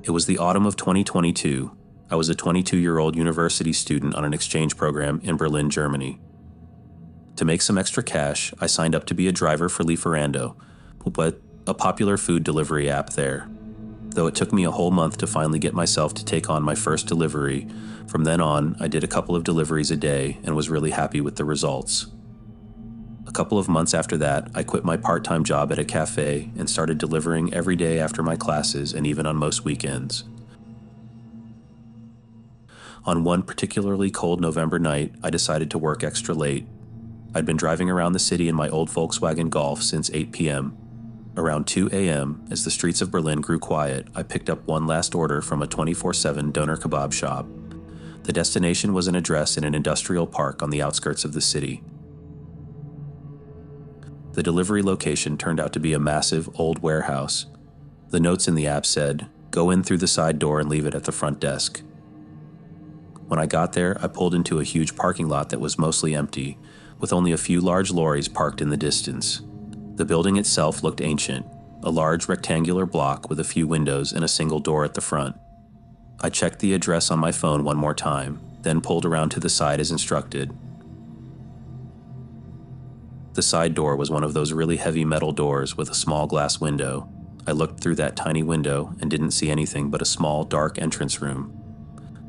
It was the autumn of 2022. I was a 22-year-old university student on an exchange program in Berlin, Germany. To make some extra cash, I signed up to be a driver for Lieferando, a popular food delivery app there. Though it took me a whole month to finally get myself to take on my first delivery, from then on, I did a couple of deliveries a day and was really happy with the results. A couple of months after that, I quit my part-time job at a cafe and started delivering every day after my classes and even on most weekends. On one particularly cold November night, I decided to work extra late. I'd been driving around the city in my old Volkswagen Golf since 8 p.m. Around 2 a.m., as the streets of Berlin grew quiet, I picked up one last order from a 24/7 doner kebab shop. The destination was an address in an industrial park on the outskirts of the city. The delivery location turned out to be a massive, old warehouse. The notes in the app said, "Go in through the side door and leave it at the front desk." When I got there, I pulled into a huge parking lot that was mostly empty, with only a few large lorries parked in the distance. The building itself looked ancient, a large rectangular block with a few windows and a single door at the front. I checked the address on my phone one more time, then pulled around to the side as instructed. The side door was one of those really heavy metal doors with a small glass window. I looked through that tiny window and didn't see anything but a small, dark entrance room.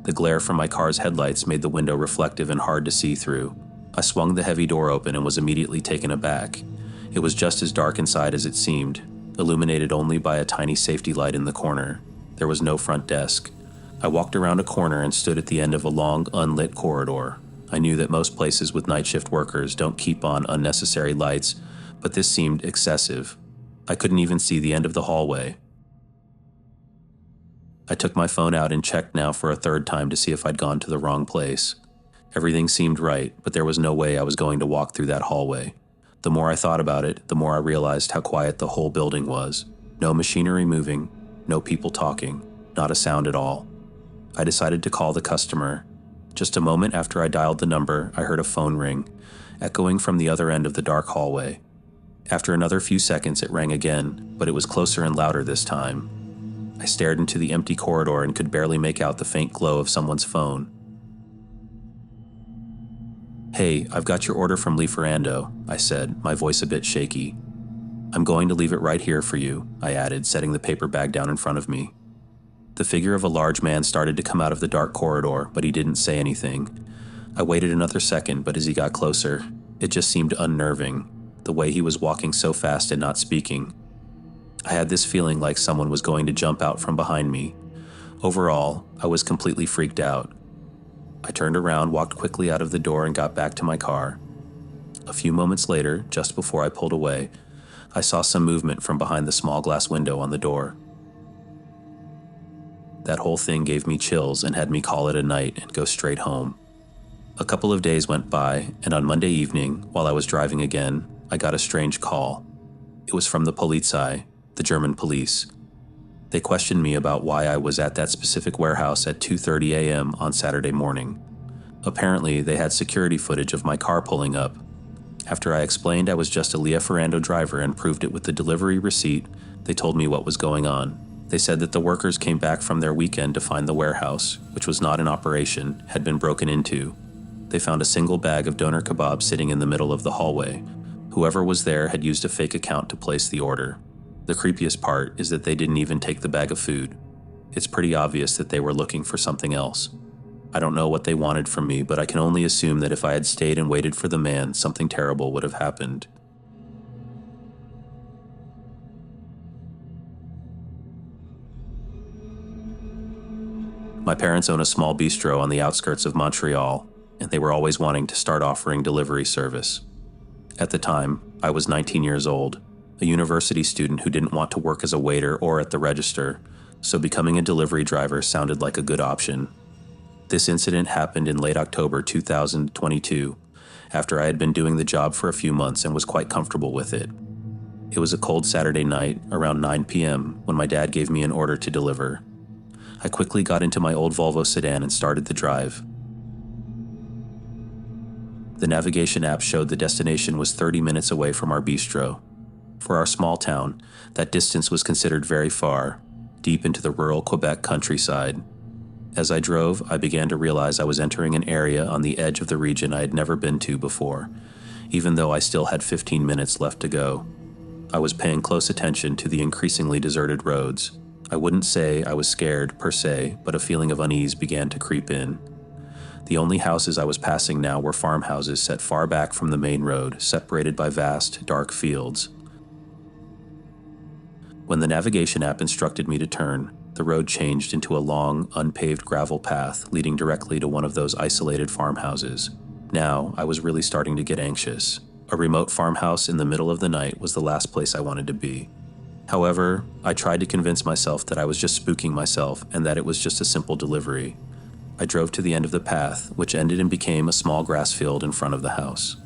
The glare from my car's headlights made the window reflective and hard to see through. I swung the heavy door open and was immediately taken aback. It was just as dark inside as it seemed, illuminated only by a tiny safety light in the corner. There was no front desk. I walked around a corner and stood at the end of a long, unlit corridor. I knew that most places with night shift workers don't keep on unnecessary lights, but this seemed excessive. I couldn't even see the end of the hallway. I took my phone out and checked now for a third time to see if I'd gone to the wrong place. Everything seemed right, but there was no way I was going to walk through that hallway. The more I thought about it, the more I realized how quiet the whole building was. No machinery moving, no people talking, not a sound at all. I decided to call the customer. Just a moment after I dialed the number, I heard a phone ring, echoing from the other end of the dark hallway. After another few seconds, it rang again, but it was closer and louder this time. I stared into the empty corridor and could barely make out the faint glow of someone's phone. "Hey, I've got your order from Lieferando," I said, my voice a bit shaky. "I'm going to leave it right here for you," I added, setting the paper bag down in front of me. The figure of a large man started to come out of the dark corridor, but he didn't say anything. I waited another second, but as he got closer, it just seemed unnerving, the way he was walking so fast and not speaking. I had this feeling like someone was going to jump out from behind me. Overall, I was completely freaked out. I turned around, walked quickly out of the door, and got back to my car. A few moments later, just before I pulled away, I saw some movement from behind the small glass window on the door. That whole thing gave me chills and had me call it a night and go straight home. A couple of days went by, and on Monday evening, while I was driving again, I got a strange call. It was from the Polizei, the German police. They questioned me about why I was at that specific warehouse at 2:30 a.m. on Saturday morning. Apparently, they had security footage of my car pulling up. After I explained I was just a Lieferando driver and proved it with the delivery receipt, they told me what was going on. They said that the workers came back from their weekend to find the warehouse, which was not in operation, had been broken into. They found a single bag of doner kebab sitting in the middle of the hallway. Whoever was there had used a fake account to place the order. The creepiest part is that they didn't even take the bag of food. It's pretty obvious that they were looking for something else. I don't know what they wanted from me, but I can only assume that if I had stayed and waited for the man, something terrible would have happened. My parents own a small bistro on the outskirts of Montreal, and they were always wanting to start offering delivery service. At the time, I was 19 years old, a university student who didn't want to work as a waiter or at the register, so becoming a delivery driver sounded like a good option. This incident happened in late October 2022, after I had been doing the job for a few months and was quite comfortable with it. It was a cold Saturday night, around 9 p.m., when my dad gave me an order to deliver. I quickly got into my old Volvo sedan and started the drive. The navigation app showed the destination was 30 minutes away from our bistro. For our small town, that distance was considered very far. deep into the rural Quebec countryside. As I drove, I began to realize I was entering an area on the edge of the region I had never been to before, even though I still had 15 minutes left to go. I was paying close attention to the increasingly deserted roads. I wouldn't say I was scared, per se, but a feeling of unease began to creep in. The only houses I was passing now were farmhouses set far back from the main road, separated by vast, dark fields. When the navigation app instructed me to turn, the road changed into a long, unpaved gravel path leading directly to one of those isolated farmhouses. Now, I was really starting to get anxious. A remote farmhouse in the middle of the night was the last place I wanted to be. However, I tried to convince myself that I was just spooking myself and that it was just a simple delivery. I drove to the end of the path, which ended and became a small grass field in front of the house.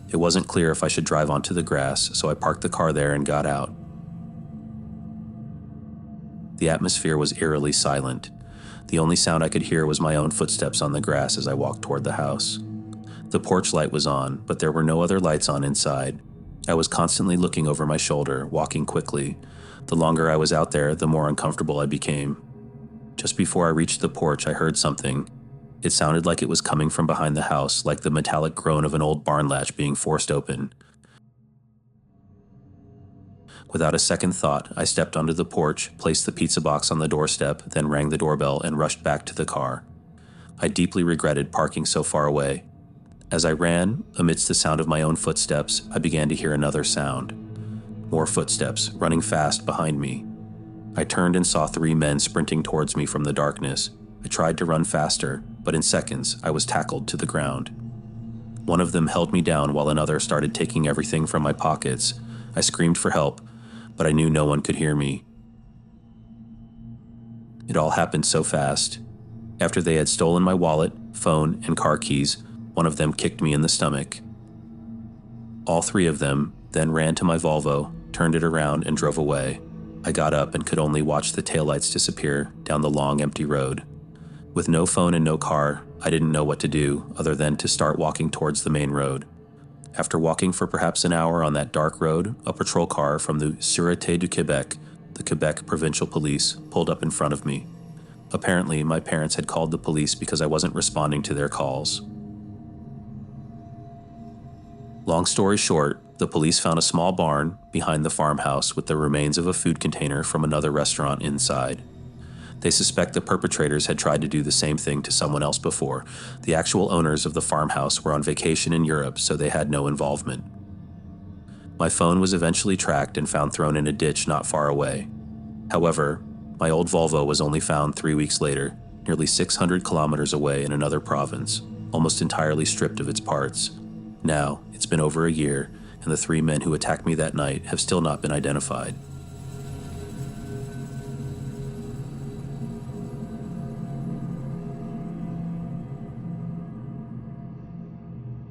It wasn't clear if I should drive onto the grass, so I parked the car there and got out. The atmosphere was eerily silent. The only sound I could hear was my own footsteps on the grass as I walked toward the house. The porch light was on, but there were no other lights on inside. I was constantly looking over my shoulder, walking quickly. The longer I was out there, the more uncomfortable I became. Just before I reached the porch, I heard something. It sounded like it was coming from behind the house, like the metallic groan of an old barn latch being forced open. Without a second thought, I stepped onto the porch, placed the pizza box on the doorstep, then rang the doorbell and rushed back to the car. I deeply regretted parking so far away. As I ran, amidst the sound of my own footsteps, I began to hear another sound. More footsteps, running fast behind me. I turned and saw 3 men sprinting towards me from the darkness. I tried to run faster, but in seconds, I was tackled to the ground. One of them held me down while another started taking everything from my pockets. I screamed for help, but I knew no one could hear me. It all happened so fast. After they had stolen my wallet, phone, and car keys, one of them kicked me in the stomach. All 3 of them then ran to my Volvo, turned it around, and drove away. I got up and could only watch the taillights disappear down the long, empty road. With no phone and no car, I didn't know what to do other than to start walking towards the main road. After walking for perhaps an hour on that dark road, a patrol car from the Sûreté du Québec, the Quebec Provincial Police, pulled up in front of me. Apparently, my parents had called the police because I wasn't responding to their calls. Long story short, the police found a small barn behind the farmhouse with the remains of a food container from another restaurant inside. They suspect the perpetrators had tried to do the same thing to someone else before. The actual owners of the farmhouse were on vacation in Europe, so they had no involvement. My phone was eventually tracked and found thrown in a ditch not far away. However, my old Volvo was only found 3 weeks later, nearly 600 kilometers away in another province, almost entirely stripped of its parts. Now, it's been over a year, and the 3 men who attacked me that night have still not been identified.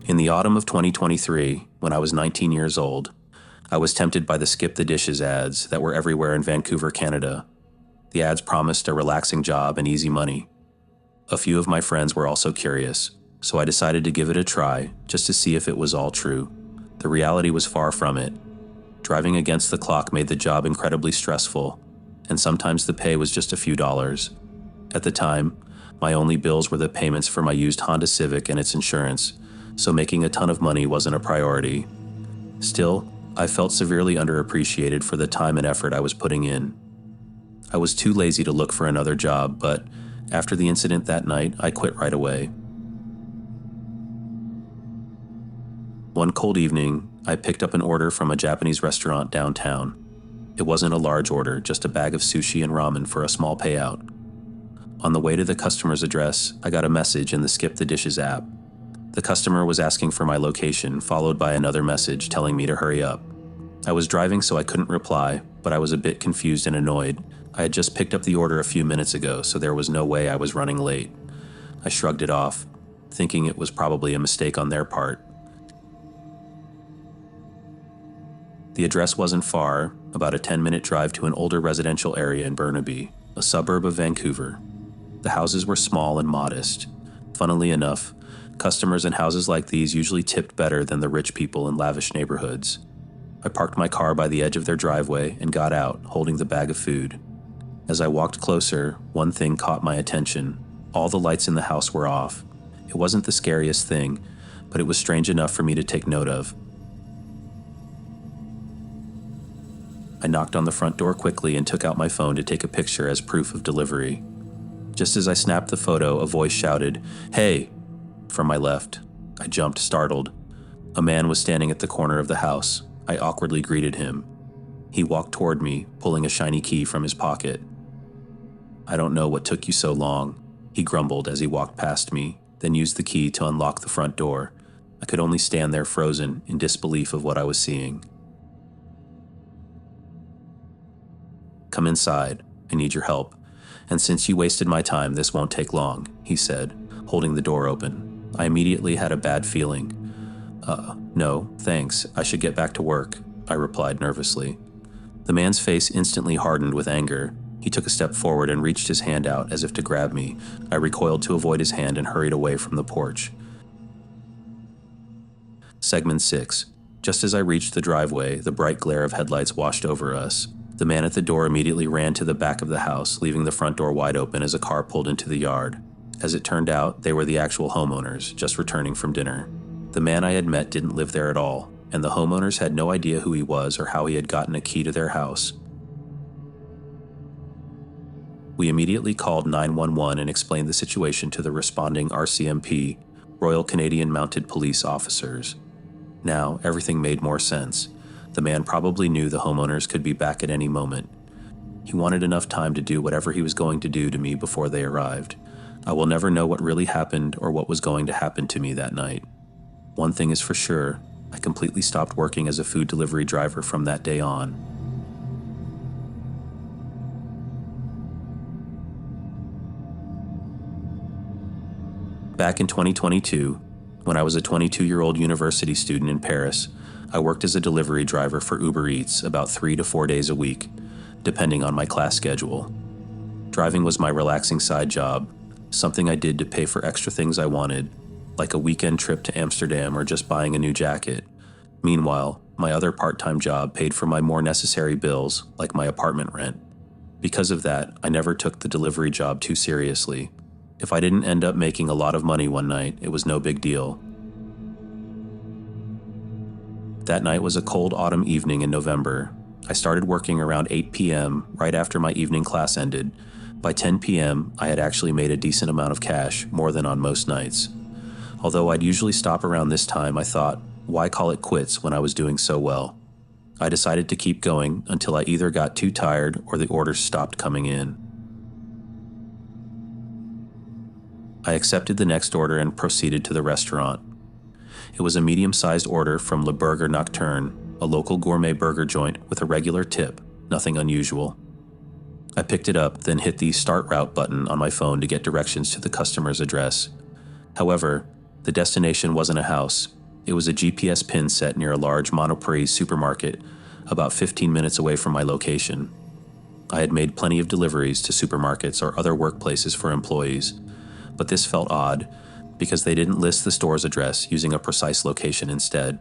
In the autumn of 2023, when I was 19 years old, I was tempted by the Skip the Dishes ads that were everywhere in Vancouver, Canada. The ads promised a relaxing job and easy money. A few of my friends were also curious, so I decided to give it a try just to see if it was all true. The reality was far from it. Driving against the clock made the job incredibly stressful, and sometimes the pay was just a few dollars. At the time, my only bills were the payments for my used Honda Civic and its insurance, so making a ton of money wasn't a priority. Still, I felt severely underappreciated for the time and effort I was putting in. I was too lazy to look for another job, but after the incident that night, I quit right away. One cold evening, I picked up an order from a Japanese restaurant downtown. It wasn't a large order, just a bag of sushi and ramen for a small payout. On the way to the customer's address, I got a message in the Skip the Dishes app. The customer was asking for my location, followed by another message telling me to hurry up. I was driving, so I couldn't reply, but I was a bit confused and annoyed. I had just picked up the order a few minutes ago, so there was no way I was running late. I shrugged it off, thinking it was probably a mistake on their part. The address wasn't far, about a 10-minute drive to an older residential area in Burnaby, a suburb of Vancouver. The houses were small and modest. Funnily enough, customers in houses like these usually tipped better than the rich people in lavish neighborhoods. I parked my car by the edge of their driveway and got out, holding the bag of food. As I walked closer, one thing caught my attention. All the lights in the house were off. It wasn't the scariest thing, but it was strange enough for me to take note of. I knocked on the front door quickly and took out my phone to take a picture as proof of delivery. Just as I snapped the photo, a voice shouted, "Hey!" from my left. I jumped, startled. A man was standing at the corner of the house. I awkwardly greeted him. He walked toward me, pulling a shiny key from his pocket. "I don't know what took you so long," he grumbled as he walked past me, then used the key to unlock the front door. I could only stand there frozen in disbelief of what I was seeing. "Come inside. I need your help. And since you wasted my time, this won't take long," he said, holding the door open. I immediately had a bad feeling. No, thanks. I should get back to work," I replied nervously. The man's face instantly hardened with anger. He took a step forward and reached his hand out as if to grab me. I recoiled to avoid his hand and hurried away from the porch. Segment 6. Just as I reached the driveway, the bright glare of headlights washed over us. The man at the door immediately ran to the back of the house, leaving the front door wide open as a car pulled into the yard. As it turned out, they were the actual homeowners, just returning from dinner. The man I had met didn't live there at all, and the homeowners had no idea who he was or how he had gotten a key to their house. We immediately called 911 and explained the situation to the responding RCMP, Royal Canadian Mounted Police officers. Now, everything made more sense. The man probably knew the homeowners could be back at any moment. He wanted enough time to do whatever he was going to do to me before they arrived. I will never know what really happened or what was going to happen to me that night. One thing is for sure, I completely stopped working as a food delivery driver from that day on. Back in 2022, when I was a 22-year-old university student in Paris, I worked as a delivery driver for Uber Eats about 3 to 4 days a week, depending on my class schedule. Driving was my relaxing side job, something I did to pay for extra things I wanted, like a weekend trip to Amsterdam or just buying a new jacket. Meanwhile, my other part-time job paid for my more necessary bills, like my apartment rent. Because of that, I never took the delivery job too seriously. If I didn't end up making a lot of money one night, it was no big deal. That night was a cold autumn evening in November. I started working around 8 p.m., right after my evening class ended. By 10 p.m., I had actually made a decent amount of cash, more than on most nights. Although I'd usually stop around this time, I thought, why call it quits when I was doing so well? I decided to keep going until I either got too tired or the orders stopped coming in. I accepted the next order and proceeded to the restaurant. It was a medium-sized order from Le Burger Nocturne, a local gourmet burger joint with a regular tip, nothing unusual. I picked it up, then hit the Start Route button on my phone to get directions to the customer's address. However, the destination wasn't a house. It was a GPS pin set near a large Monoprix supermarket, about 15 minutes away from my location. I had made plenty of deliveries to supermarkets or other workplaces for employees, but this felt odd because they didn't list the store's address using a precise location instead.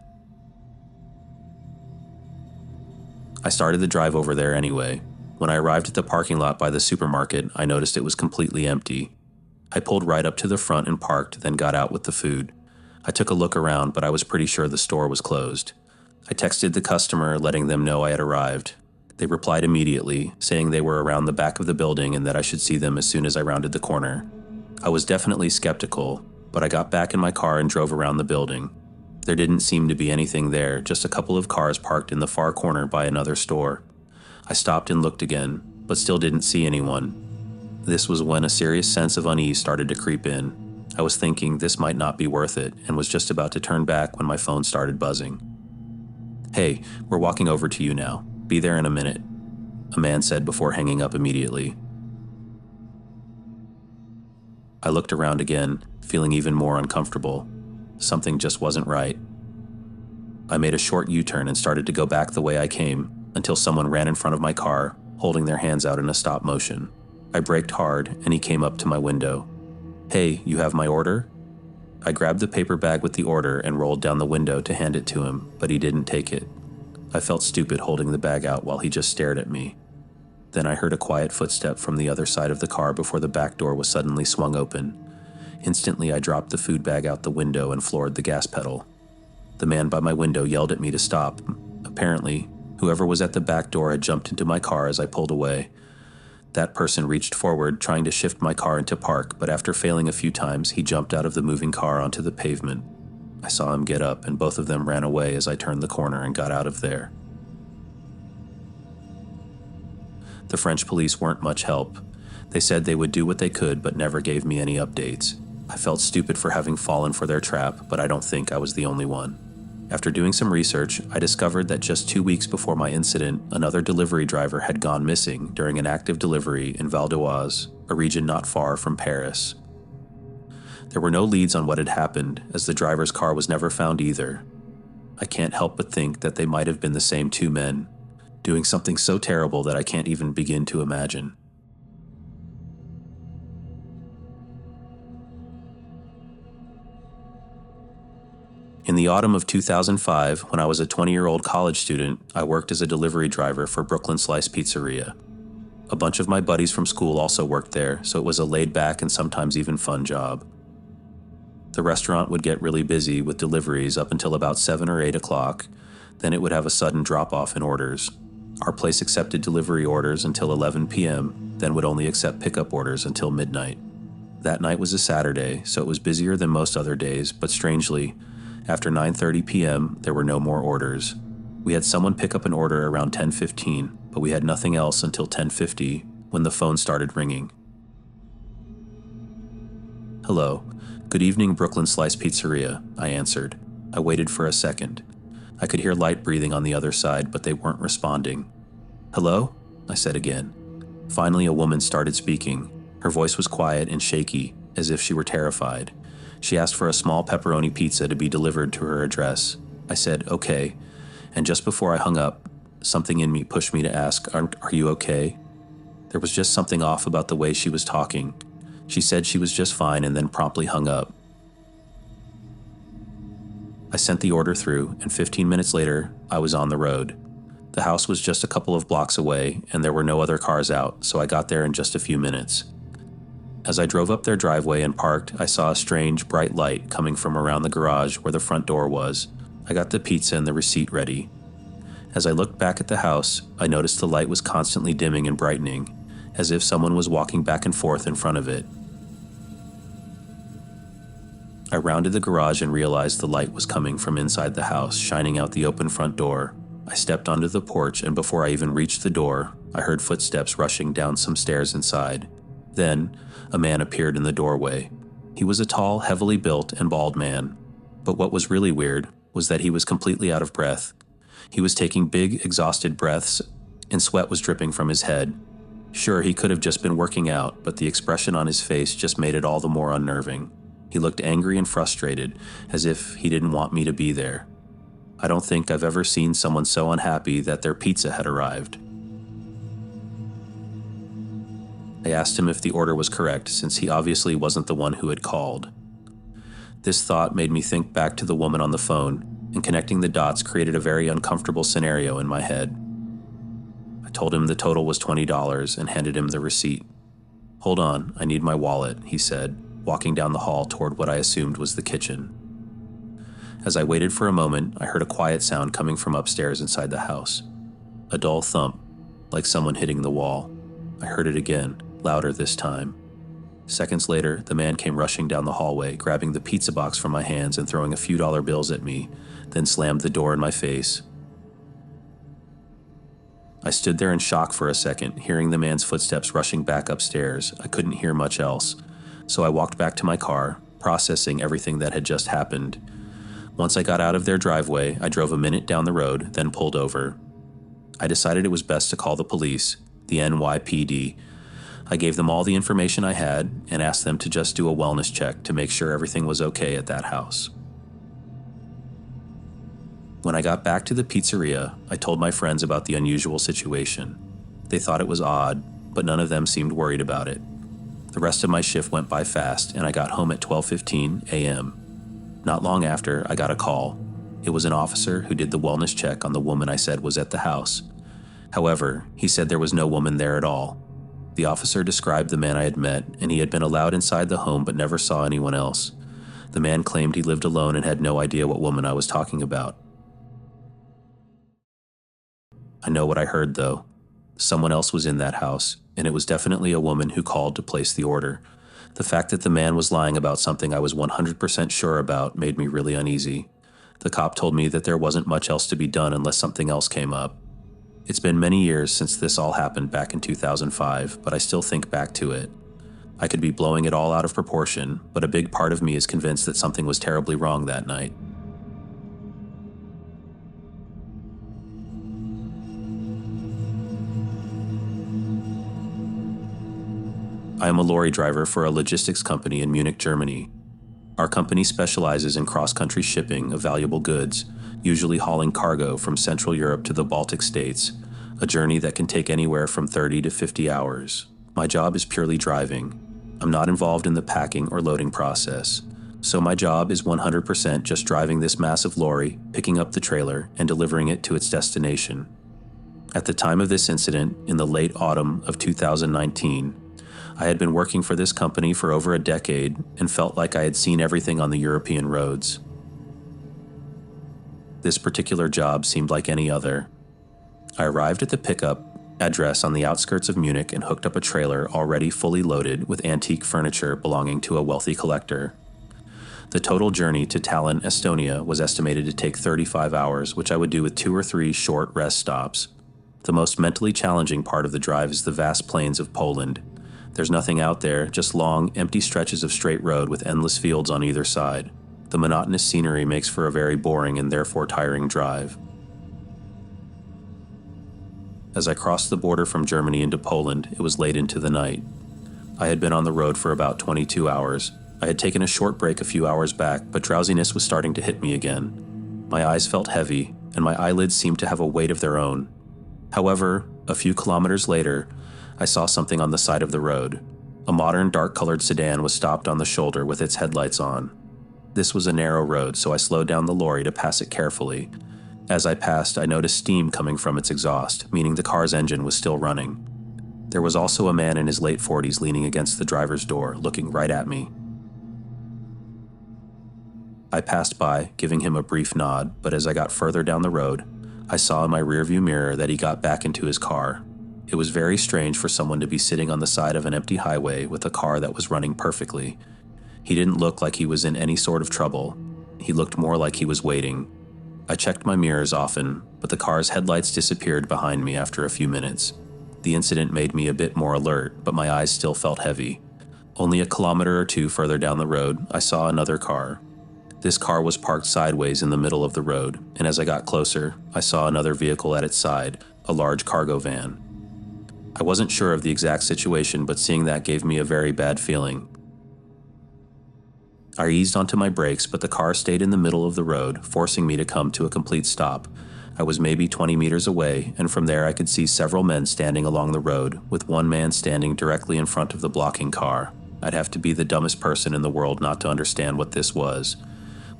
I started the drive over there anyway. When I arrived at the parking lot by the supermarket, I noticed it was completely empty. I pulled right up to the front and parked, then got out with the food. I took a look around, but I was pretty sure the store was closed. I texted the customer, letting them know I had arrived. They replied immediately, saying they were around the back of the building and that I should see them as soon as I rounded the corner. I was definitely skeptical, but I got back in my car and drove around the building. There didn't seem to be anything there, just a couple of cars parked in the far corner by another store. I stopped and looked again, but still didn't see anyone. This was when a serious sense of unease started to creep in. I was thinking this might not be worth it and was just about to turn back when my phone started buzzing. "Hey, we're walking over to you now. Be there in a minute," a man said before hanging up immediately. I looked around again, feeling even more uncomfortable. Something just wasn't right. I made a short U-turn and started to go back the way I came, until someone ran in front of my car, holding their hands out in a stop motion. I braked hard, and he came up to my window. "Hey, you have my order?" I grabbed the paper bag with the order and rolled down the window to hand it to him, but he didn't take it. I felt stupid holding the bag out while he just stared at me. Then I heard a quiet footstep from the other side of the car before the back door was suddenly swung open. Instantly, I dropped the food bag out the window and floored the gas pedal. The man by my window yelled at me to stop. Apparently, whoever was at the back door had jumped into my car as I pulled away. That person reached forward, trying to shift my car into park, but after failing a few times, he jumped out of the moving car onto the pavement. I saw him get up, and both of them ran away as I turned the corner and got out of there. The French police weren't much help. They said they would do what they could, but never gave me any updates. I felt stupid for having fallen for their trap, but I don't think I was the only one. After doing some research, I discovered that just 2 weeks before my incident, another delivery driver had gone missing during an active delivery in Val d'Oise, a region not far from Paris. There were no leads on what had happened, as the driver's car was never found either. I can't help but think that they might have been the same two men, doing something so terrible that I can't even begin to imagine. In the autumn of 2005, when I was a 20-year-old college student, I worked as a delivery driver for Brooklyn Slice Pizzeria. A bunch of my buddies from school also worked there, so it was a laid-back and sometimes even fun job. The restaurant would get really busy with deliveries up until about 7 or 8 o'clock, then it would have a sudden drop-off in orders. Our place accepted delivery orders until 11 p.m., then would only accept pickup orders until midnight. That night was a Saturday, so it was busier than most other days, but strangely, after 9:30 p.m., there were no more orders. We had someone pick up an order around 10:15, but we had nothing else until 10:50 when the phone started ringing. "Hello. Good evening, Brooklyn Slice Pizzeria," I answered. I waited for a second. I could hear light breathing on the other side, but they weren't responding. "Hello?" I said again. Finally, a woman started speaking. Her voice was quiet and shaky, as if she were terrified. She asked for a small pepperoni pizza to be delivered to her address. I said, "Okay," and just before I hung up, something in me pushed me to ask, Are you okay?" There was just something off about the way she was talking. She said she was just fine and then promptly hung up. I sent the order through, and 15 minutes later, I was on the road. The house was just a couple of blocks away, and there were no other cars out, so I got there in just a few minutes. As I drove up their driveway and parked, I saw a strange, bright light coming from around the garage where the front door was. I got the pizza and the receipt ready. As I looked back at the house, I noticed the light was constantly dimming and brightening, as if someone was walking back and forth in front of it. I rounded the garage and realized the light was coming from inside the house, shining out the open front door. I stepped onto the porch, and before I even reached the door, I heard footsteps rushing down some stairs inside. Then, a man appeared in the doorway. He was a tall, heavily built, and bald man. But what was really weird was that he was completely out of breath. He was taking big, exhausted breaths, and sweat was dripping from his head. Sure, he could have just been working out, but the expression on his face just made it all the more unnerving. He looked angry and frustrated, as if he didn't want me to be there. I don't think I've ever seen someone so unhappy that their pizza had arrived. I asked him if the order was correct, since he obviously wasn't the one who had called. This thought made me think back to the woman on the phone, and connecting the dots created a very uncomfortable scenario in my head. I told him the total was $20 and handed him the receipt. "Hold on, I need my wallet," he said, walking down the hall toward what I assumed was the kitchen. As I waited for a moment, I heard a quiet sound coming from upstairs inside the house. A dull thump, like someone hitting the wall. I heard it again, louder this time. Seconds later, the man came rushing down the hallway, grabbing the pizza box from my hands and throwing a few dollar bills at me, then slammed the door in my face. I stood there in shock for a second, hearing the man's footsteps rushing back upstairs. I couldn't hear much else, so I walked back to my car, processing everything that had just happened. Once I got out of their driveway, I drove a minute down the road, then pulled over. I decided it was best to call the police, the NYPD. I gave them all the information I had and asked them to just do a wellness check to make sure everything was okay at that house. When I got back to the pizzeria, I told my friends about the unusual situation. They thought it was odd, but none of them seemed worried about it. The rest of my shift went by fast, and I got home at 12:15 a.m. Not long after, I got a call. It was an officer who did the wellness check on the woman I said was at the house. However, he said there was no woman there at all. The officer described the man I had met, and he had been allowed inside the home but never saw anyone else. The man claimed he lived alone and had no idea what woman I was talking about. I know what I heard, though. Someone else was in that house, and it was definitely a woman who called to place the order. The fact that the man was lying about something I was 100% sure about made me really uneasy. The cop told me that there wasn't much else to be done unless something else came up. It's been many years since this all happened back in 2005, but I still think back to it. I could be blowing it all out of proportion, but a big part of me is convinced that something was terribly wrong that night. I am a lorry driver for a logistics company in Munich, Germany. Our company specializes in cross-country shipping of valuable goods, usually hauling cargo from Central Europe to the Baltic states, a journey that can take anywhere from 30 to 50 hours. My job is purely driving. I'm not involved in the packing or loading process, so my job is 100% just driving this massive lorry, picking up the trailer, and delivering it to its destination. At the time of this incident, in the late autumn of 2019, I had been working for this company for over a decade and felt like I had seen everything on the European roads. This particular job seemed like any other. I arrived at the pickup address on the outskirts of Munich and hooked up a trailer already fully loaded with antique furniture belonging to a wealthy collector. The total journey to Tallinn, Estonia was estimated to take 35 hours, which I would do with 2 or 3 short rest stops. The most mentally challenging part of the drive is the vast plains of Poland. There's nothing out there, just long, empty stretches of straight road with endless fields on either side. The monotonous scenery makes for a very boring and therefore tiring drive. As I crossed the border from Germany into Poland, it was late into the night. I had been on the road for about 22 hours. I had taken a short break a few hours back, but drowsiness was starting to hit me again. My eyes felt heavy, and my eyelids seemed to have a weight of their own. However, a few kilometers later, I saw something on the side of the road. A modern dark-colored sedan was stopped on the shoulder with its headlights on. This was a narrow road, so I slowed down the lorry to pass it carefully. As I passed, I noticed steam coming from its exhaust, meaning the car's engine was still running. There was also a man in his late 40s leaning against the driver's door, looking right at me. I passed by, giving him a brief nod, but as I got further down the road, I saw in my rearview mirror that he got back into his car. It was very strange for someone to be sitting on the side of an empty highway with a car that was running perfectly. He didn't look like he was in any sort of trouble. He looked more like he was waiting. I checked my mirrors often, but the car's headlights disappeared behind me after a few minutes. The incident made me a bit more alert, but my eyes still felt heavy. Only a kilometer or 2 further down the road, I saw another car. This car was parked sideways in the middle of the road, and as I got closer, I saw another vehicle at its side, a large cargo van. I wasn't sure of the exact situation, but seeing that gave me a very bad feeling. I eased onto my brakes, but the car stayed in the middle of the road, forcing me to come to a complete stop. I was maybe 20 meters away, and from there I could see several men standing along the road, with one man standing directly in front of the blocking car. I'd have to be the dumbest person in the world not to understand what this was.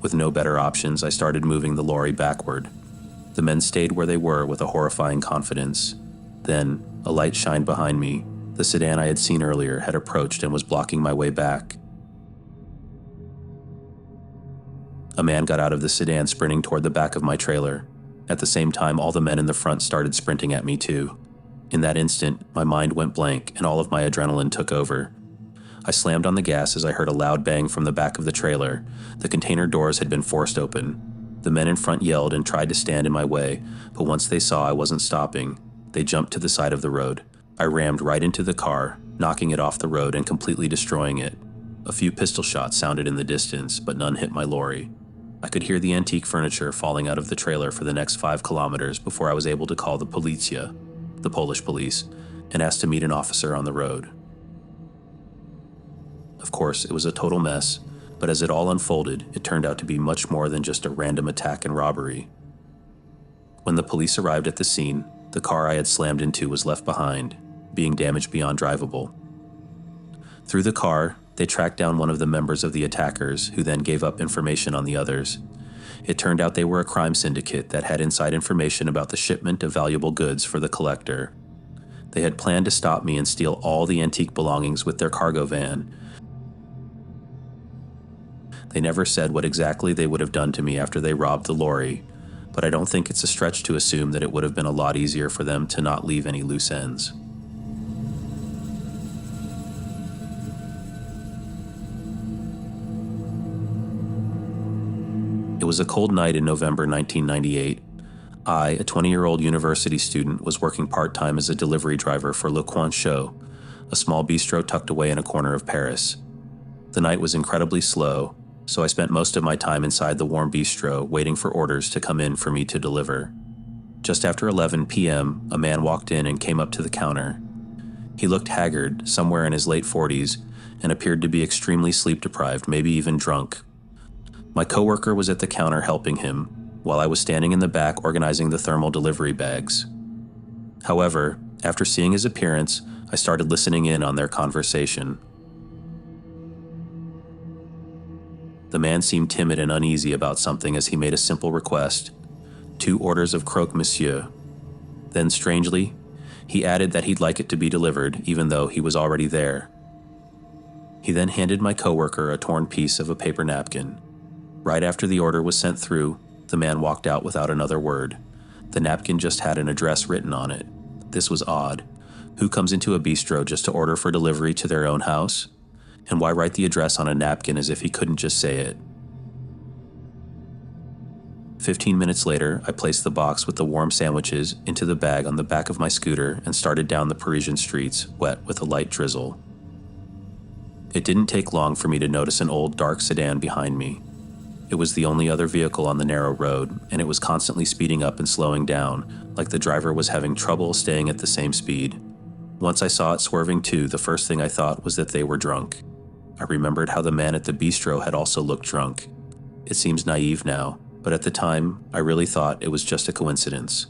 With no better options, I started moving the lorry backward. The men stayed where they were with a horrifying confidence. Then, a light shined behind me. The sedan I had seen earlier had approached and was blocking my way back. A man got out of the sedan, sprinting toward the back of my trailer. At the same time, all the men in the front started sprinting at me too. In that instant, my mind went blank and all of my adrenaline took over. I slammed on the gas as I heard a loud bang from the back of the trailer. The container doors had been forced open. The men in front yelled and tried to stand in my way, but once they saw I wasn't stopping, they jumped to the side of the road. I rammed right into the car, knocking it off the road and completely destroying it. A few pistol shots sounded in the distance, but none hit my lorry. I could hear the antique furniture falling out of the trailer for the next 5 kilometers before I was able to call the policja, the Polish police, and ask to meet an officer on the road. Of course, it was a total mess, but as it all unfolded, it turned out to be much more than just a random attack and robbery. When the police arrived at the scene, the car I had slammed into was left behind, being damaged beyond drivable. Through the car, they tracked down one of the members of the attackers, who then gave up information on the others. It turned out they were a crime syndicate that had inside information about the shipment of valuable goods for the collector. They had planned to stop me and steal all the antique belongings with their cargo van. They never said what exactly they would have done to me after they robbed the lorry, but I don't think it's a stretch to assume that it would have been a lot easier for them to not leave any loose ends. It was a cold night in November 1998. I, a 20-year-old university student, was working part-time as a delivery driver for Le Coin Chaud, a small bistro tucked away in a corner of Paris. The night was incredibly slow, so I spent most of my time inside the warm bistro waiting for orders to come in for me to deliver. Just after 11 p.m., a man walked in and came up to the counter. He looked haggard, somewhere in his late 40s, and appeared to be extremely sleep-deprived, maybe even drunk. My coworker was at the counter helping him, while I was standing in the back organizing the thermal delivery bags. However, after seeing his appearance, I started listening in on their conversation. The man seemed timid and uneasy about something as he made a simple request: 2 orders of croque monsieur. Then, strangely, he added that he'd like it to be delivered, even though he was already there. He then handed my coworker a torn piece of a paper napkin. Right after the order was sent through, the man walked out without another word. The napkin just had an address written on it. This was odd. Who comes into a bistro just to order for delivery to their own house? And why write the address on a napkin as if he couldn't just say it? 15 minutes later, I placed the box with the warm sandwiches into the bag on the back of my scooter and started down the Parisian streets, wet with a light drizzle. It didn't take long for me to notice an old dark sedan behind me. It was the only other vehicle on the narrow road, and it was constantly speeding up and slowing down, like the driver was having trouble staying at the same speed. Once I saw it swerving too, the first thing I thought was that they were drunk. I remembered how the man at the bistro had also looked drunk. It seems naive now, but at the time, I really thought it was just a coincidence.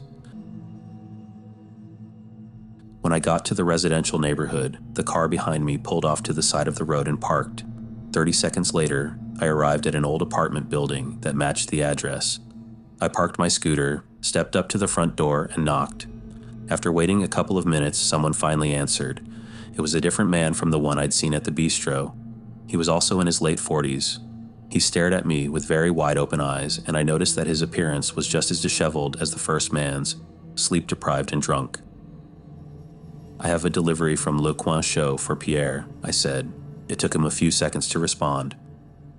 When I got to the residential neighborhood, the car behind me pulled off to the side of the road and parked. 30 seconds later, I arrived at an old apartment building that matched the address. I parked my scooter, stepped up to the front door, and knocked. After waiting a couple of minutes, someone finally answered. It was a different man from the one I'd seen at the bistro. He was also in his late 40s. He stared at me with very wide-open eyes, and I noticed that his appearance was just as disheveled as the first man's, sleep-deprived and drunk. "I have a delivery from Le Coin Chaud for Pierre," I said. It took him a few seconds to respond.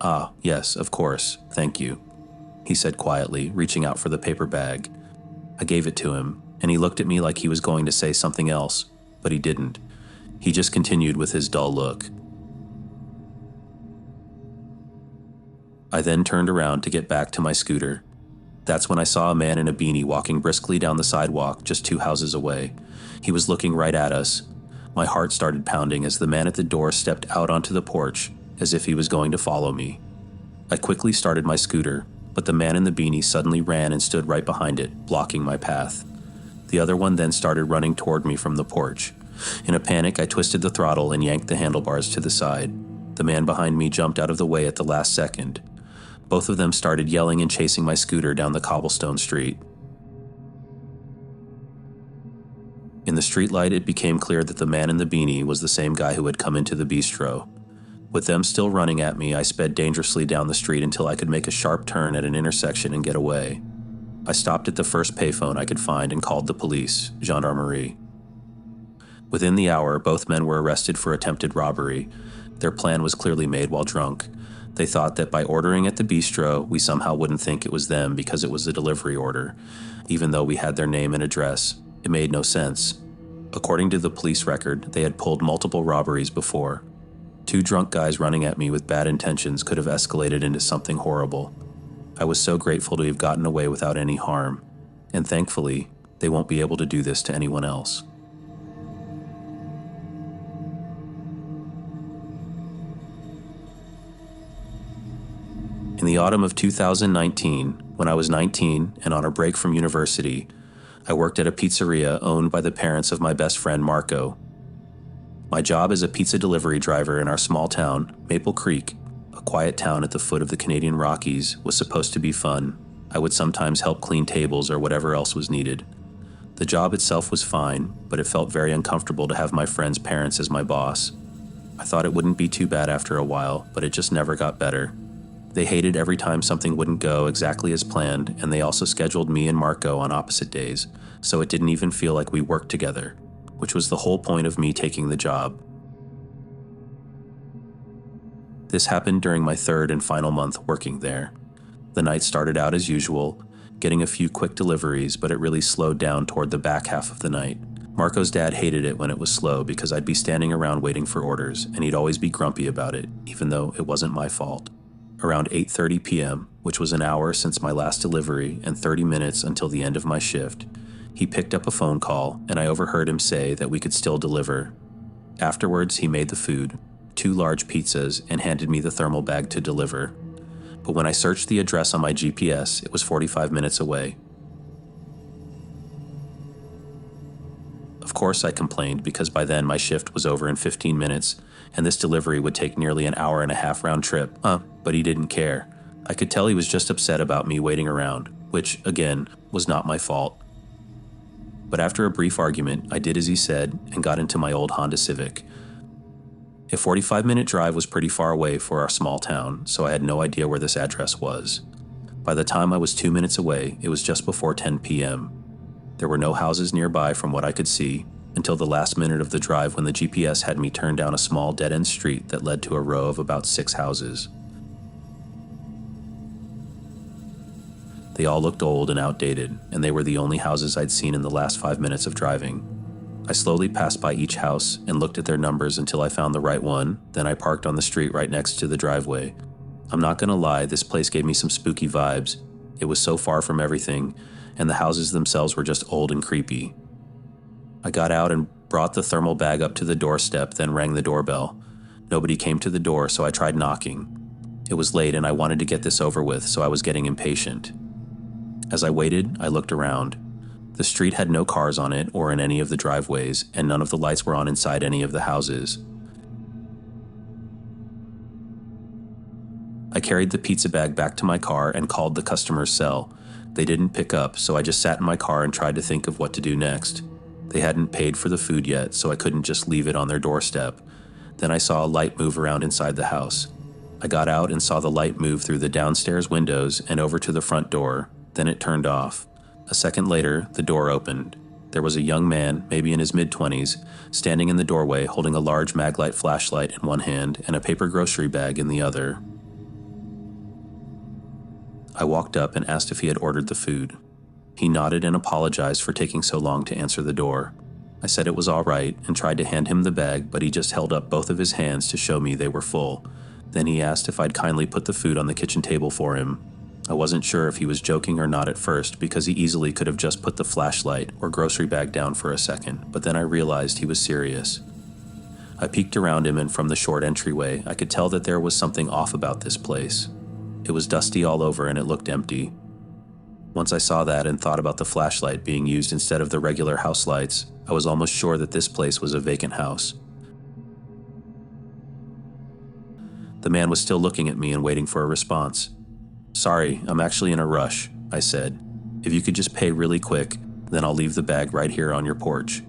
"Ah, yes, of course, thank you," he said quietly, reaching out for the paper bag. I gave it to him, and he looked at me like he was going to say something else, but he didn't. He just continued with his dull look. I then turned around to get back to my scooter. That's when I saw a man in a beanie walking briskly down the sidewalk just 2 houses away. He was looking right at us. My heart started pounding as the man at the door stepped out onto the porch, as if he was going to follow me. I quickly started my scooter, but the man in the beanie suddenly ran and stood right behind it, blocking my path. The other one then started running toward me from the porch. In a panic, I twisted the throttle and yanked the handlebars to the side. The man behind me jumped out of the way at the last second. Both of them started yelling and chasing my scooter down the cobblestone street. In the streetlight, it became clear that the man in the beanie was the same guy who had come into the bistro. With them still running at me, I sped dangerously down the street until I could make a sharp turn at an intersection and get away. I stopped at the first payphone I could find and called the police, gendarmerie. Within the hour, both men were arrested for attempted robbery. Their plan was clearly made while drunk. They thought that by ordering at the bistro, we somehow wouldn't think it was them because it was a delivery order, even though we had their name and address. It made no sense. According to the police record, they had pulled multiple robberies before. 2 drunk guys running at me with bad intentions could have escalated into something horrible. I was so grateful to have gotten away without any harm, and thankfully, they won't be able to do this to anyone else. In the autumn of 2019, when I was 19 and on a break from university, I worked at a pizzeria owned by the parents of my best friend Marco. My job as a pizza delivery driver in our small town, Maple Creek, a quiet town at the foot of the Canadian Rockies, was supposed to be fun. I would sometimes help clean tables or whatever else was needed. The job itself was fine, but it felt very uncomfortable to have my friends' parents as my boss. I thought it wouldn't be too bad after a while, but it just never got better. They hated every time something wouldn't go exactly as planned, and they also scheduled me and Marco on opposite days, so it didn't even feel like we worked together, which was the whole point of me taking the job. This happened during my third and final month working there. The night started out as usual, getting a few quick deliveries, but it really slowed down toward the back half of the night. Marco's dad hated it when it was slow because I'd be standing around waiting for orders, and he'd always be grumpy about it, even though it wasn't my fault. Around 8:30 p.m., which was an hour since my last delivery and 30 minutes until the end of my shift, he picked up a phone call, and I overheard him say that we could still deliver. Afterwards, he made the food, 2 large pizzas, and handed me the thermal bag to deliver. But when I searched the address on my GPS, it was 45 minutes away. Of course I complained because by then my shift was over in 15 minutes, and this delivery would take nearly an hour and a half round trip. But he didn't care. I could tell he was just upset about me waiting around, which, again, was not my fault. But after a brief argument, I did as he said and got into my old Honda Civic. A 45-minute drive was pretty far away for our small town, so I had no idea where this address was. By the time I was 2 minutes away, it was just before 10 p.m. There were no houses nearby from what I could see, until the last minute of the drive when the GPS had me turn down a small dead-end street that led to a row of about 6 houses. They all looked old and outdated, and they were the only houses I'd seen in the last 5 minutes of driving. I slowly passed by each house and looked at their numbers until I found the right one, then I parked on the street right next to the driveway. I'm not gonna lie, this place gave me some spooky vibes. It was so far from everything, and the houses themselves were just old and creepy. I got out and brought the thermal bag up to the doorstep, then rang the doorbell. Nobody came to the door, so I tried knocking. It was late and I wanted to get this over with, so I was getting impatient. As I waited, I looked around. The street had no cars on it or in any of the driveways, and none of the lights were on inside any of the houses. I carried the pizza bag back to my car and called the customer's cell. They didn't pick up, so I just sat in my car and tried to think of what to do next. They hadn't paid for the food yet, so I couldn't just leave it on their doorstep. Then I saw a light move around inside the house. I got out and saw the light move through the downstairs windows and over to the front door. Then it turned off. A second later, the door opened. There was a young man, maybe in his mid-20s, standing in the doorway holding a large Maglite flashlight in one hand and a paper grocery bag in the other. I walked up and asked if he had ordered the food. He nodded and apologized for taking so long to answer the door. I said it was all right and tried to hand him the bag, but he just held up both of his hands to show me they were full. Then he asked if I'd kindly put the food on the kitchen table for him. I wasn't sure if he was joking or not at first because he easily could have just put the flashlight or grocery bag down for a second, but then I realized he was serious. I peeked around him, and from the short entryway, I could tell that there was something off about this place. It was dusty all over and it looked empty. Once I saw that and thought about the flashlight being used instead of the regular house lights, I was almost sure that this place was a vacant house. The man was still looking at me and waiting for a response. "Sorry, I'm actually in a rush," I said. "If you could just pay really quick, then I'll leave the bag right here on your porch."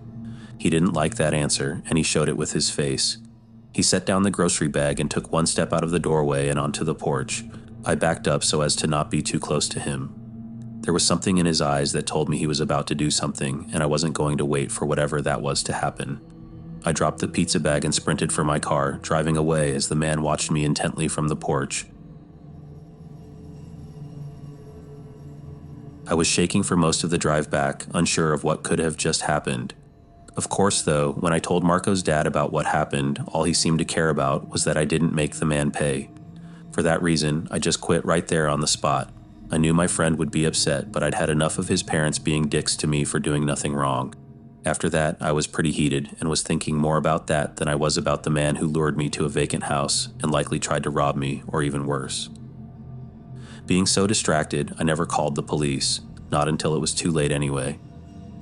He didn't like that answer, and he showed it with his face. He set down the grocery bag and took one step out of the doorway and onto the porch. I backed up so as to not be too close to him. There was something in his eyes that told me he was about to do something, and I wasn't going to wait for whatever that was to happen. I dropped the pizza bag and sprinted for my car, driving away as the man watched me intently from the porch. I was shaking for most of the drive back, unsure of what could have just happened. Of course, though, when I told Marco's dad about what happened, all he seemed to care about was that I didn't make the man pay. For that reason, I just quit right there on the spot. I knew my friend would be upset, but I'd had enough of his parents being dicks to me for doing nothing wrong. After that, I was pretty heated and was thinking more about that than I was about the man who lured me to a vacant house and likely tried to rob me, or even worse. Being so distracted, I never called the police, not until it was too late anyway.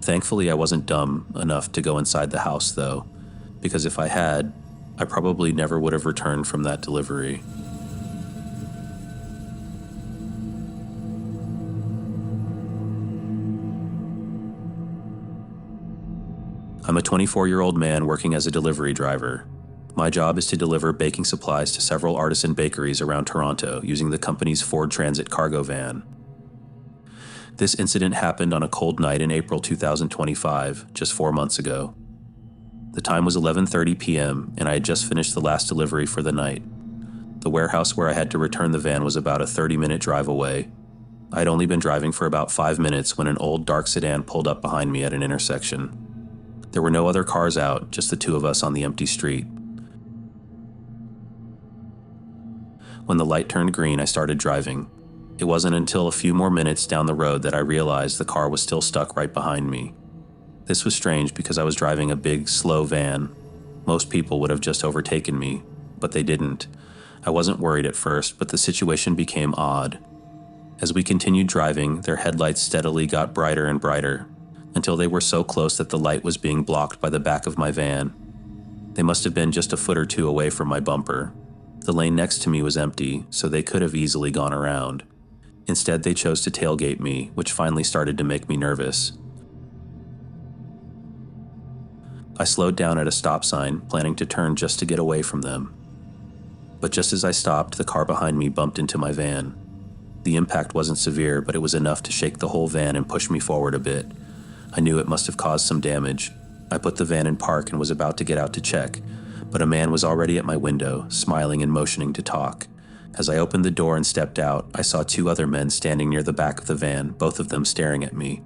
Thankfully, I wasn't dumb enough to go inside the house, though, because if I had, I probably never would have returned from that delivery. I'm a 24-year-old man working as a delivery driver. My job is to deliver baking supplies to several artisan bakeries around Toronto using the company's Ford Transit cargo van. This incident happened on a cold night in April 2025, just 4 months ago. The time was 11:30 p.m., and I had just finished the last delivery for the night. The warehouse where I had to return the van was about a 30-minute drive away. I had only been driving for about 5 minutes when an old dark sedan pulled up behind me at an intersection. There were no other cars out, just the two of us on the empty street. When the light turned green, I started driving. It wasn't until a few more minutes down the road that I realized the car was still stuck right behind me. This was strange because I was driving a big, slow van. Most people would have just overtaken me, but they didn't. I wasn't worried at first, but the situation became odd. As we continued driving, their headlights steadily got brighter and brighter, until they were so close that the light was being blocked by the back of my van. They must have been just a foot or two away from my bumper. The lane next to me was empty, so they could have easily gone around. Instead, they chose to tailgate me, which finally started to make me nervous. I slowed down at a stop sign, planning to turn just to get away from them. But just as I stopped, the car behind me bumped into my van. The impact wasn't severe, but it was enough to shake the whole van and push me forward a bit. I knew it must have caused some damage. I put the van in park and was about to get out to check, but a man was already at my window, smiling and motioning to talk. As I opened the door and stepped out, I saw two other men standing near the back of the van, both of them staring at me.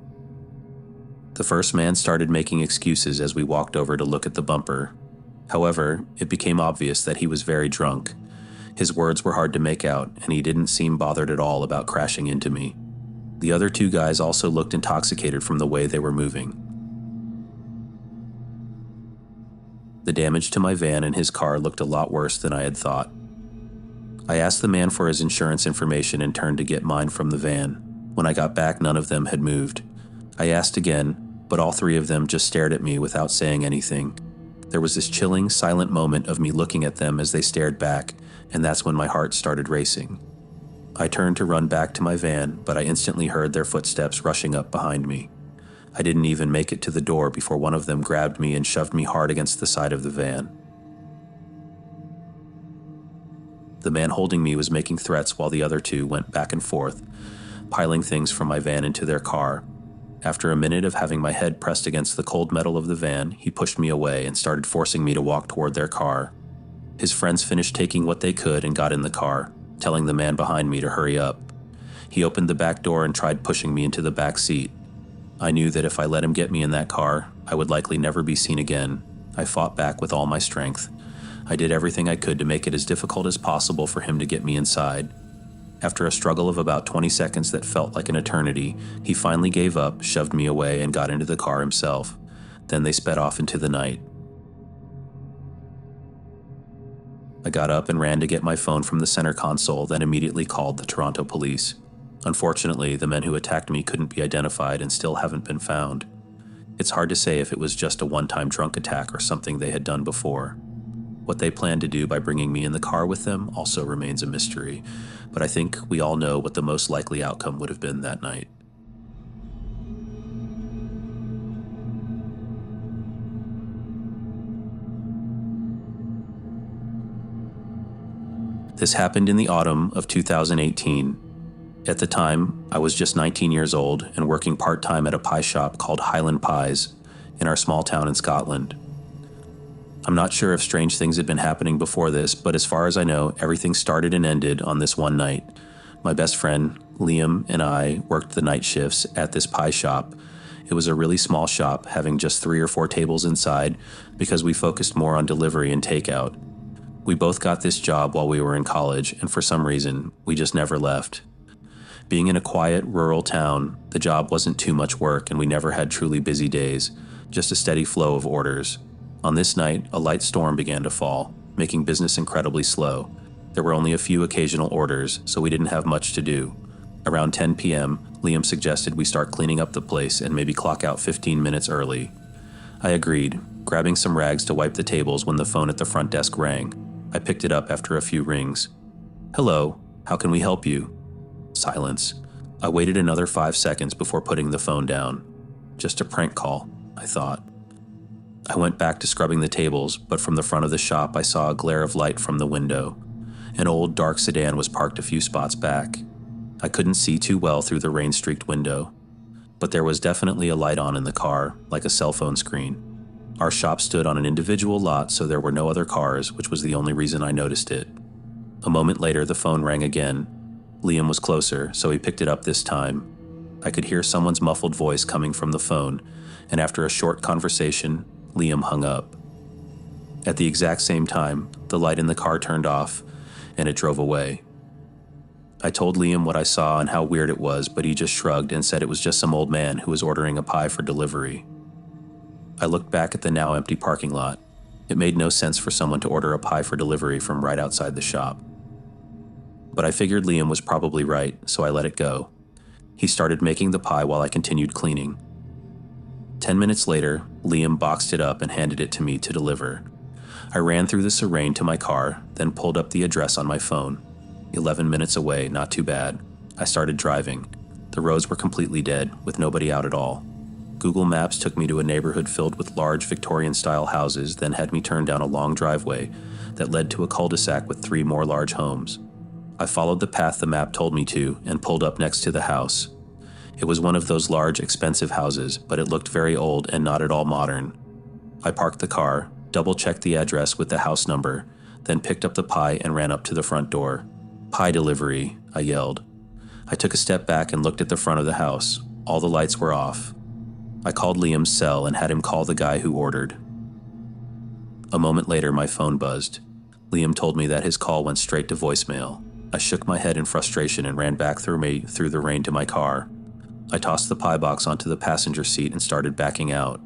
The first man started making excuses as we walked over to look at the bumper. However, it became obvious that he was very drunk. His words were hard to make out, and he didn't seem bothered at all about crashing into me. The other two guys also looked intoxicated from the way they were moving. The damage to my van and his car looked a lot worse than I had thought. I asked the man for his insurance information and turned to get mine from the van. When I got back, none of them had moved. I asked again, but all three of them just stared at me without saying anything. There was this chilling, silent moment of me looking at them as they stared back, and that's when my heart started racing. I turned to run back to my van, but I instantly heard their footsteps rushing up behind me. I didn't even make it to the door before one of them grabbed me and shoved me hard against the side of the van. The man holding me was making threats while the other two went back and forth, piling things from my van into their car. After a minute of having my head pressed against the cold metal of the van, he pushed me away and started forcing me to walk toward their car. His friends finished taking what they could and got in the car, telling the man behind me to hurry up. He opened the back door and tried pushing me into the back seat. I knew that if I let him get me in that car, I would likely never be seen again. I fought back with all my strength. I did everything I could to make it as difficult as possible for him to get me inside. After a struggle of about 20 seconds that felt like an eternity, he finally gave up, shoved me away, and got into the car himself. Then they sped off into the night. I got up and ran to get my phone from the center console, then immediately called the Toronto police. Unfortunately, the men who attacked me couldn't be identified and still haven't been found. It's hard to say if it was just a one-time drunk attack or something they had done before. What they planned to do by bringing me in the car with them also remains a mystery, but I think we all know what the most likely outcome would have been that night. This happened in the autumn of 2018. At the time, I was just 19 years old and working part-time at a pie shop called Highland Pies in our small town in Scotland. I'm not sure if strange things had been happening before this, but as far as I know, everything started and ended on this one night. My best friend, Liam, and I worked the night shifts at this pie shop. It was a really small shop, having just 3 or 4 tables inside because we focused more on delivery and takeout. We both got this job while we were in college, and for some reason, we just never left. Being in a quiet, rural town, the job wasn't too much work and we never had truly busy days, just a steady flow of orders. On this night, a light storm began to fall, making business incredibly slow. There were only a few occasional orders, so we didn't have much to do. Around 10 p.m., Liam suggested we start cleaning up the place and maybe clock out 15 minutes early. I agreed, grabbing some rags to wipe the tables when the phone at the front desk rang. I picked it up after a few rings. "Hello, how can we help you?" Silence. I waited another 5 seconds before putting the phone down. Just a prank call, I thought. I went back to scrubbing the tables, but from the front of the shop I saw a glare of light from the window. An old dark sedan was parked a few spots back. I couldn't see too well through the rain-streaked window, but there was definitely a light on in the car, like a cell phone screen. Our shop stood on an individual lot, so there were no other cars, which was the only reason I noticed it. A moment later, the phone rang again. Liam was closer, so he picked it up this time. I could hear someone's muffled voice coming from the phone, and after a short conversation, Liam hung up. At the exact same time, the light in the car turned off, and it drove away. I told Liam what I saw and how weird it was, but he just shrugged and said it was just some old man who was ordering a pie for delivery. I looked back at the now empty parking lot. It made no sense for someone to order a pie for delivery from right outside the shop. But I figured Liam was probably right, so I let it go. He started making the pie while I continued cleaning. 10 minutes later, Liam boxed it up and handed it to me to deliver. I ran through the Serene to my car, then pulled up the address on my phone. 11 minutes away, not too bad. I started driving. The roads were completely dead, with nobody out at all. Google Maps took me to a neighborhood filled with large Victorian-style houses, then had me turn down a long driveway that led to a cul-de-sac with 3 more large homes. I followed the path the map told me to and pulled up next to the house. It was one of those large, expensive houses, but it looked very old and not at all modern. I parked the car, double-checked the address with the house number, then picked up the pie and ran up to the front door. "Pie delivery," I yelled. I took a step back and looked at the front of the house. All the lights were off. I called Liam's cell and had him call the guy who ordered. A moment later, my phone buzzed. Liam told me that his call went straight to voicemail. I shook my head in frustration and ran back through the rain to my car. I tossed the pie box onto the passenger seat and started backing out.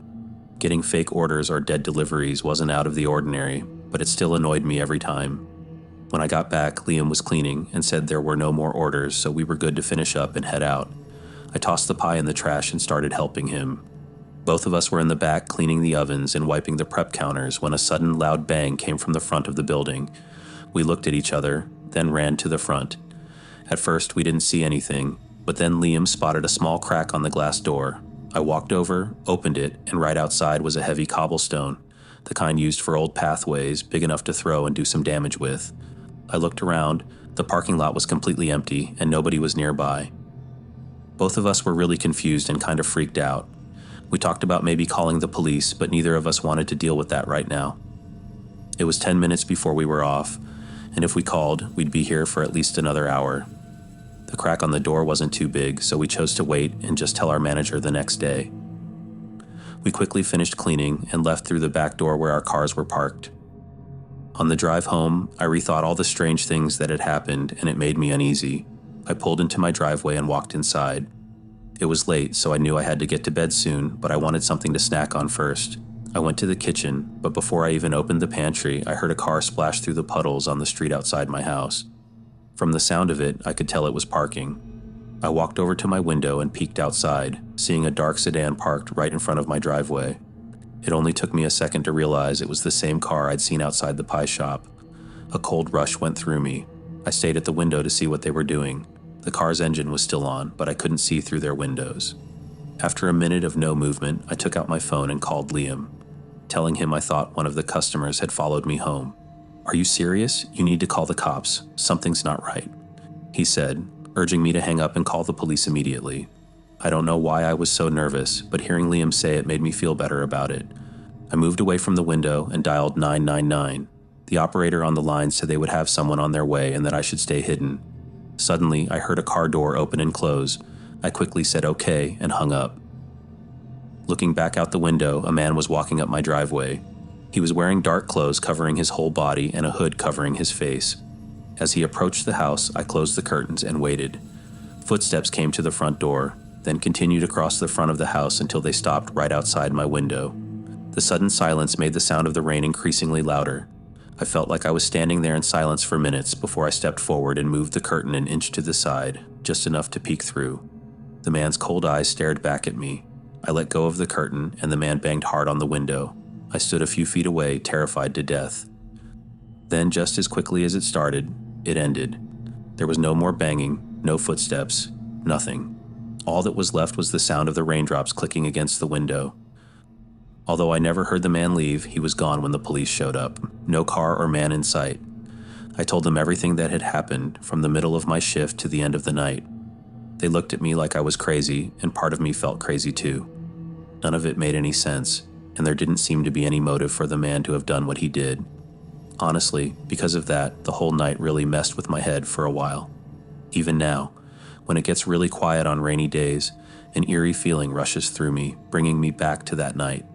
Getting fake orders or dead deliveries wasn't out of the ordinary, but it still annoyed me every time. When I got back, Liam was cleaning and said there were no more orders, so we were good to finish up and head out. I tossed the pie in the trash and started helping him. Both of us were in the back cleaning the ovens and wiping the prep counters when a sudden loud bang came from the front of the building. We looked at each other, then ran to the front. At first, we didn't see anything, but then Liam spotted a small crack on the glass door. I walked over, opened it, and right outside was a heavy cobblestone, the kind used for old pathways, big enough to throw and do some damage with. I looked around. The parking lot was completely empty, and nobody was nearby. Both of us were really confused and kind of freaked out. We talked about maybe calling the police, but neither of us wanted to deal with that right now. It was 10 minutes before we were off, and if we called, we'd be here for at least another hour. The crack on the door wasn't too big, so we chose to wait and just tell our manager the next day. We quickly finished cleaning and left through the back door where our cars were parked. On the drive home, I rethought all the strange things that had happened, and it made me uneasy. I pulled into my driveway and walked inside. It was late, so I knew I had to get to bed soon, but I wanted something to snack on first. I went to the kitchen, but before I even opened the pantry, I heard a car splash through the puddles on the street outside my house. From the sound of it, I could tell it was parking. I walked over to my window and peeked outside, seeing a dark sedan parked right in front of my driveway. It only took me a second to realize it was the same car I'd seen outside the pie shop. A cold rush went through me. I stayed at the window to see what they were doing. The car's engine was still on, but I couldn't see through their windows. After a minute of no movement, I took out my phone and called Liam, telling him I thought one of the customers had followed me home. "Are you serious? You need to call the cops. Something's not right," he said, urging me to hang up and call the police immediately. I don't know why I was so nervous, but hearing Liam say it made me feel better about it. I moved away from the window and dialed 999. The operator on the line said they would have someone on their way and that I should stay hidden. Suddenly, I heard a car door open and close. I quickly said okay and hung up. Looking back out the window, a man was walking up my driveway. He was wearing dark clothes covering his whole body and a hood covering his face. As he approached the house, I closed the curtains and waited. Footsteps came to the front door, then continued across the front of the house until they stopped right outside my window. The sudden silence made the sound of the rain increasingly louder. I felt like I was standing there in silence for minutes before I stepped forward and moved the curtain an inch to the side, just enough to peek through. The man's cold eyes stared back at me. I let go of the curtain, and the man banged hard on the window. I stood a few feet away, terrified to death. Then, just as quickly as it started, it ended. There was no more banging, no footsteps, nothing. All that was left was the sound of the raindrops clicking against the window. Although I never heard the man leave, he was gone when the police showed up. No car or man in sight. I told them everything that had happened from the middle of my shift to the end of the night. They looked at me like I was crazy, and part of me felt crazy too. None of it made any sense, and there didn't seem to be any motive for the man to have done what he did. Honestly, because of that, the whole night really messed with my head for a while. Even now, when it gets really quiet on rainy days, an eerie feeling rushes through me, bringing me back to that night.